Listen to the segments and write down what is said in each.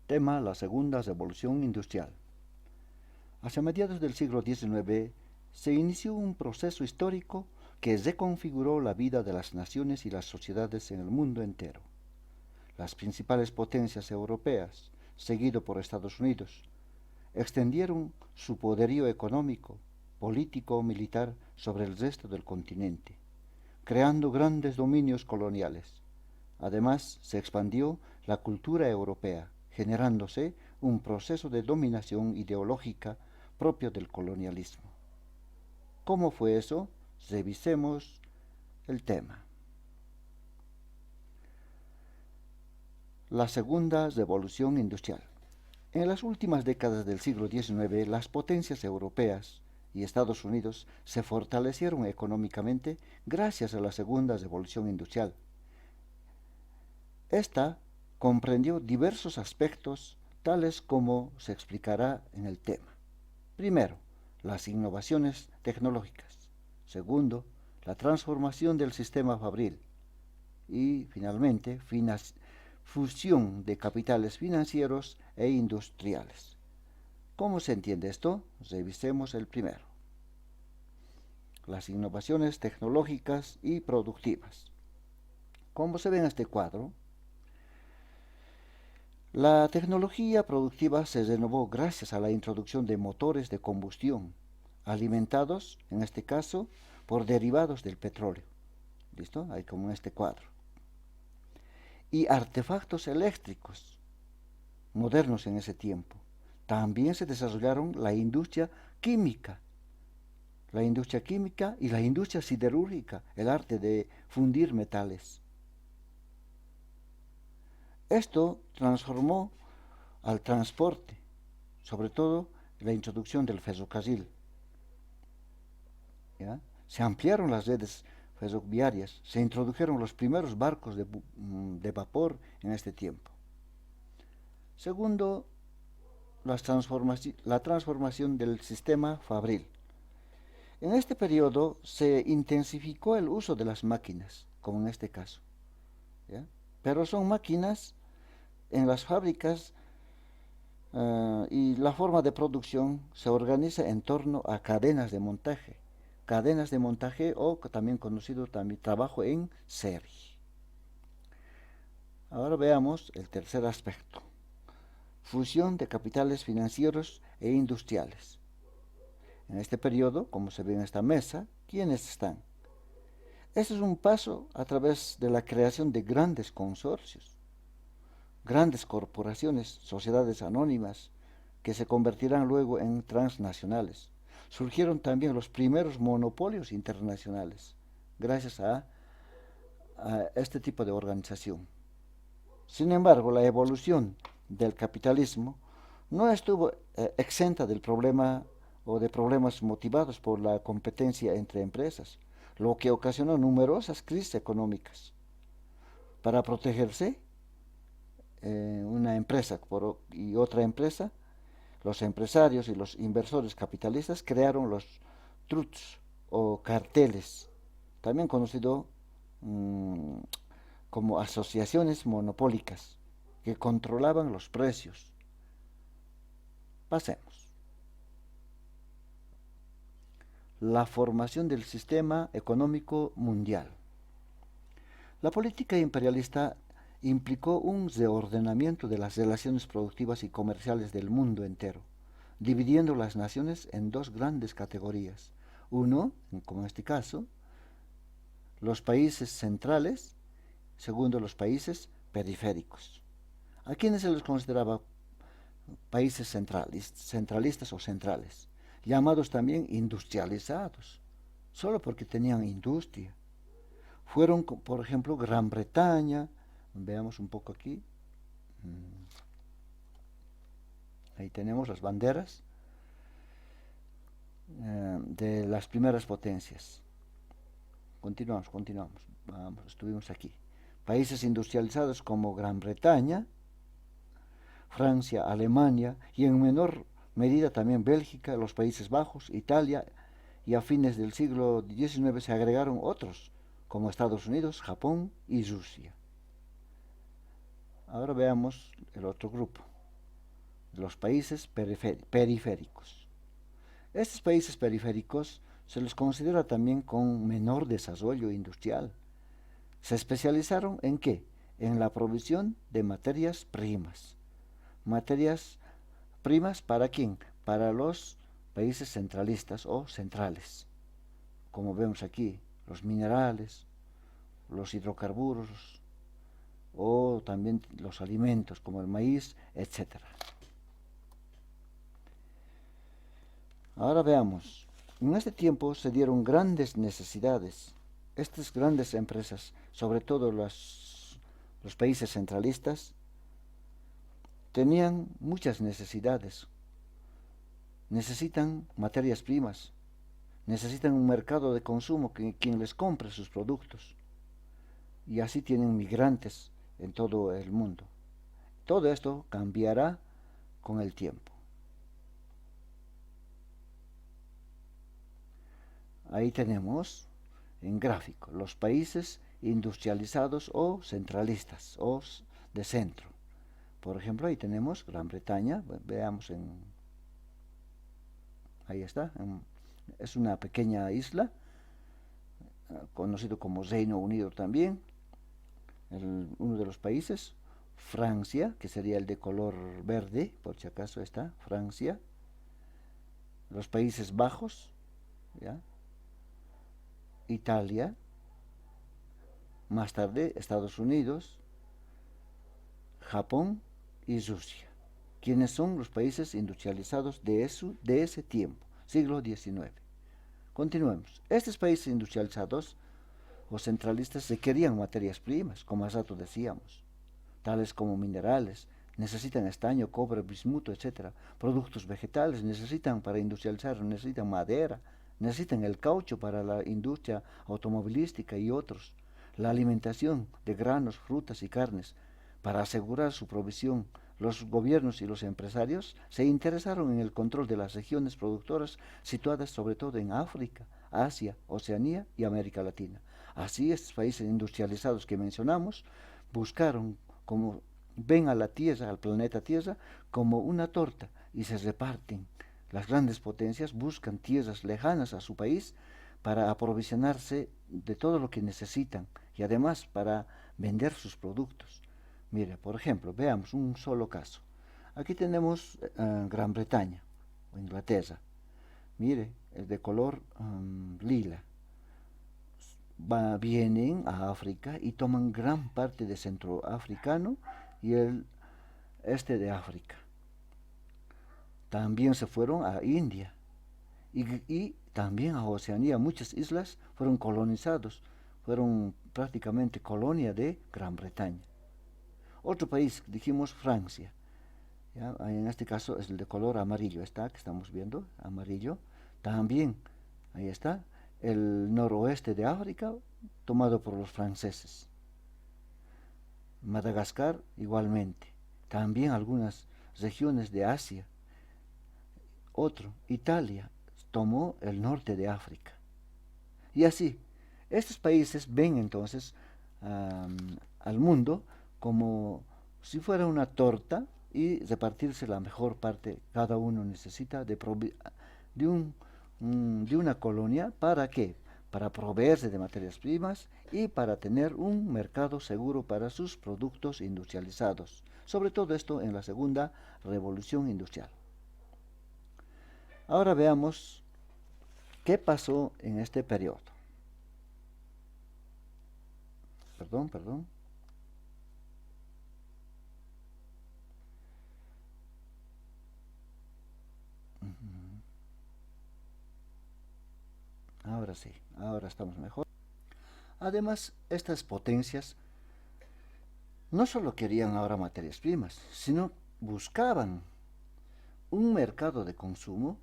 Tema: la segunda revolución industrial. Hacia mediados del siglo XIX se inició un proceso histórico que reconfiguró la vida de las naciones y las sociedades en el mundo entero. Las principales potencias europeas, seguido por Estados Unidos, extendieron su poderío económico, político o militar sobre el resto del continente, creando grandes dominios coloniales. Además, se expandió la cultura europea, generándose un proceso de dominación ideológica propio del colonialismo. ¿Cómo fue eso? Revisemos el tema. La segunda revolución industrial. En las últimas décadas del siglo XIX, las potencias europeas y Estados Unidos se fortalecieron económicamente gracias a la segunda revolución industrial. Esta comprendió diversos aspectos, tales como se explicará en el tema. Primero, las innovaciones tecnológicas. Segundo, la transformación del sistema fabril. Y finalmente, fusión de capitales financieros e industriales. ¿Cómo se entiende esto? Revisemos el primero. Las innovaciones tecnológicas y productivas. Como se ve en este cuadro, la tecnología productiva se renovó gracias a la introducción de motores de combustión, alimentados, en este caso, por derivados del petróleo. ¿Listo? Ahí como en este cuadro. Y artefactos eléctricos modernos en ese tiempo. También se desarrollaron la industria química y la industria siderúrgica, el arte de fundir metales. Esto transformó al transporte, sobre todo la introducción del ferrocarril. ¿Ya? Se ampliaron las redes ferroviarias, se introdujeron los primeros barcos de vapor en este tiempo. Segundo, la transformación del sistema fabril. En este periodo se intensificó el uso de las máquinas, como en este caso. ¿Ya? Pero son máquinas en las fábricas y la forma de producción se organiza en torno a cadenas de montaje. Cadenas de montaje o también conocido también trabajo en serie. Ahora veamos el tercer aspecto. Fusión de capitales financieros e industriales. En este periodo, como se ve en esta mesa, ¿quiénes están? Este es un paso a través de la creación de grandes consorcios, grandes corporaciones, sociedades anónimas, que se convertirán luego en transnacionales. Surgieron también los primeros monopolios internacionales, gracias a este tipo de organización. Sin embargo, la evolución del capitalismo no estuvo exenta del problema o de problemas motivados por la competencia entre empresas, lo que ocasionó numerosas crisis económicas. Para protegerse, una empresa y otra empresa, los empresarios y los inversores capitalistas crearon los trusts o carteles, también conocido como asociaciones monopólicas, que controlaban los precios. Pasemos. La formación del sistema económico mundial. La política imperialista implicó un reordenamiento de las relaciones productivas y comerciales del mundo entero, dividiendo las naciones en dos grandes categorías. Uno, como en este caso, los países centrales, segundo, los países periféricos. ¿A quiénes se les consideraba países centralistas o centrales? Llamados también industrializados, solo porque tenían industria. Fueron, por ejemplo, Gran Bretaña, veamos un poco aquí, ahí tenemos las banderas de las primeras potencias. Continuamos, vamos, estuvimos aquí. Países industrializados como Gran Bretaña, Francia, Alemania y en menor medida también Bélgica, los Países Bajos, Italia, y a fines del siglo XIX se agregaron otros como Estados Unidos, Japón y Rusia. Ahora veamos el otro grupo. de los países periféricos. Estos países periféricos se los considera también con menor desarrollo industrial. Se especializaron en qué? En la provisión de materias primas. Materias primas para quién? Para los países centralistas o centrales. Como vemos aquí, los minerales, los hidrocarburos o también los alimentos como el maíz, etcétera. Ahora veamos, en este tiempo se dieron grandes necesidades. Estas grandes empresas, sobre todo los países centralistas, tenían muchas necesidades. Necesitan materias primas, necesitan un mercado de consumo quien les compre sus productos. Y así tienen migrantes en todo el mundo. Todo esto cambiará con el tiempo. Ahí tenemos en gráfico los países industrializados o centralistas o de centro. Por ejemplo, ahí tenemos Gran Bretaña, veamos ahí está, es una pequeña isla, conocido como Reino Unido también, uno de los países. Francia, que sería el de color verde, por si acaso está, Francia. Los Países Bajos, ¿ya? Italia, más tarde Estados Unidos, Japón y Rusia, quienes son los países industrializados de ese tiempo, siglo XIX. Continuemos. Estos países industrializados o centralistas requerían materias primas, como hace rato decíamos, tales como minerales, necesitan estaño, cobre, bismuto, etc. Productos vegetales necesitan para industrializar, necesitan madera, necesitan el caucho para la industria automovilística y otros, la alimentación de granos, frutas y carnes. Para asegurar su provisión, los gobiernos y los empresarios se interesaron en el control de las regiones productoras situadas sobre todo en África, Asia, Oceanía y América Latina. Así, estos países industrializados que mencionamos buscaron, como ven a la Tierra, al planeta Tierra, como una torta y se reparten. Las grandes potencias buscan tierras lejanas a su país para aprovisionarse de todo lo que necesitan y además para vender sus productos. Mire, por ejemplo, veamos un solo caso. Aquí tenemos Gran Bretaña o Inglaterra. Mire, es de color lila. Vienen a África y toman gran parte de centroafricano y el este de África. También se fueron a India y también a Oceanía. Muchas islas fueron colonizados, fueron prácticamente colonia de Gran Bretaña. Otro país, dijimos Francia, ¿ya? En este caso es el de color amarillo, está, que estamos viendo, amarillo. También, ahí está, el noroeste de África, tomado por los franceses. Madagascar, igualmente. También algunas regiones de Asia. Otro, Italia, tomó el norte de África. Y así, estos países ven entonces al mundo como si fuera una torta y repartirse la mejor parte. Cada uno necesita de una colonia. ¿Para qué? Para proveerse de materias primas y para tener un mercado seguro para sus productos industrializados. Sobre todo esto en la segunda revolución industrial. Ahora veamos qué pasó en este periodo. Perdón. Ahora sí, ahora estamos mejor. Además, estas potencias no solo querían ahora materias primas, sino buscaban un mercado de consumo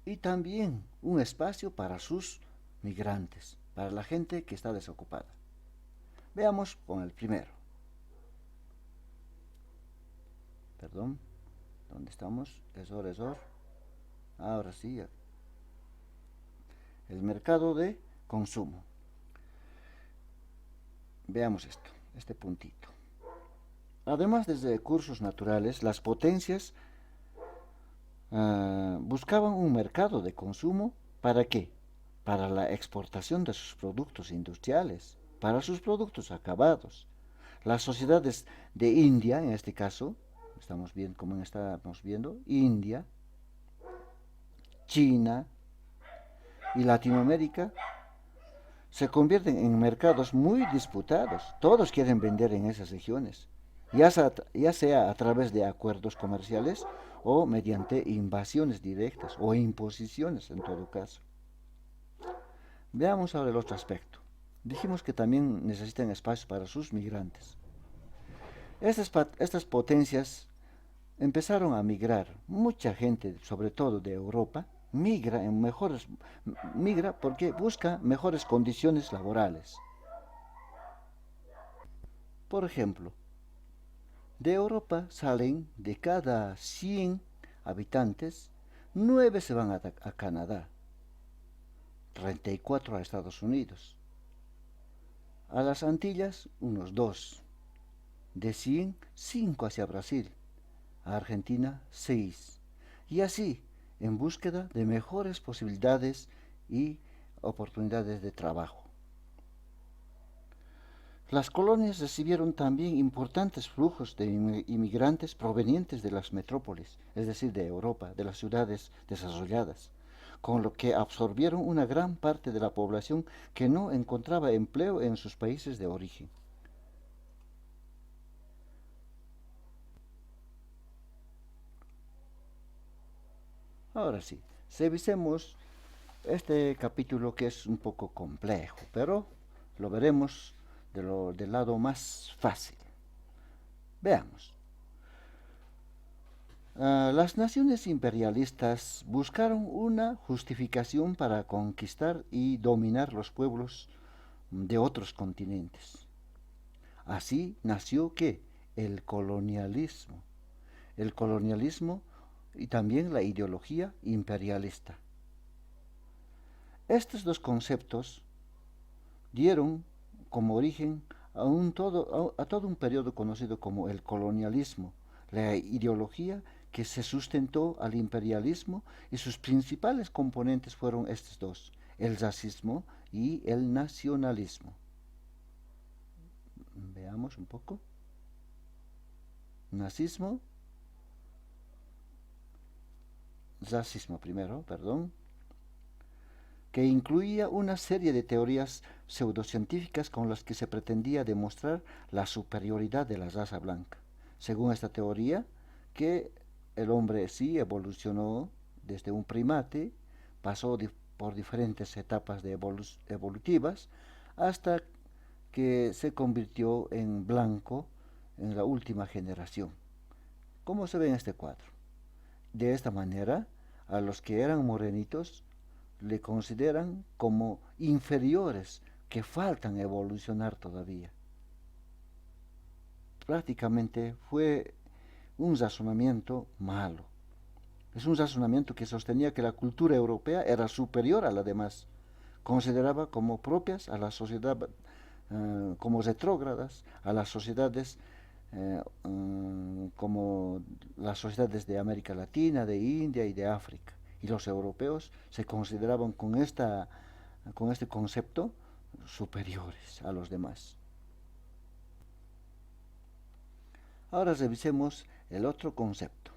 y también un espacio para sus migrantes, para la gente que está desocupada. Veamos con el primero. Perdón, ¿dónde estamos? Error. Ahora sí, el mercado de consumo. Veamos este puntito. Además de recursos naturales, las potencias buscaban un mercado de consumo. ¿Para qué? Para la exportación de sus productos industriales, para sus productos acabados. Las sociedades de India, en este caso, estamos viendo, como estamos viendo, India, China y Latinoamérica se convierten en mercados muy disputados. Todos quieren vender en esas regiones, ya sea a través de acuerdos comerciales o mediante invasiones directas o imposiciones en todo caso. Veamos ahora el otro aspecto. Dijimos que también necesitan espacio para sus migrantes. Estas potencias empezaron a migrar. Mucha gente, sobre todo de Europa, migra porque busca mejores condiciones laborales. Por ejemplo, de Europa salen de cada 100 habitantes, 9 se van a Canadá, 34 a Estados Unidos. A las Antillas, unos 2. De 100, 5 hacia Brasil. A Argentina, 6. Y así, en búsqueda de mejores posibilidades y oportunidades de trabajo. Las colonias recibieron también importantes flujos de inmigrantes provenientes de las metrópolis, es decir, de Europa, de las ciudades desarrolladas, con lo que absorbieron una gran parte de la población que no encontraba empleo en sus países de origen. Ahora sí, revisemos este capítulo que es un poco complejo, pero lo veremos del lado más fácil. Veamos. Las naciones imperialistas buscaron una justificación para conquistar y dominar los pueblos de otros continentes. Así nació ¿qué? El colonialismo. El colonialismo y también la ideología imperialista. Estos dos conceptos dieron como origen a todo un periodo conocido como el colonialismo, la ideología que se sustentó al imperialismo, y sus principales componentes fueron estos dos, el racismo y el nacionalismo. Veamos un poco. Nazismo, racismo primero, perdón, que incluía una serie de teorías pseudocientíficas con las que se pretendía demostrar la superioridad de la raza blanca. Según esta teoría, que el hombre sí evolucionó desde un primate, pasó por diferentes etapas evolutivas, hasta que se convirtió en blanco en la última generación. ¿Cómo se ve en este cuadro? De esta manera, a los que eran morenitos le consideran como inferiores, que faltan evolucionar todavía. Prácticamente fue un razonamiento malo. Es un razonamiento que sostenía que la cultura europea era superior a la demás. Consideraba como propias a la sociedad, como retrógradas, a las sociedades como las sociedades de América Latina, de India y de África. Y los europeos se consideraban con este concepto superiores a los demás. Ahora revisemos el otro concepto.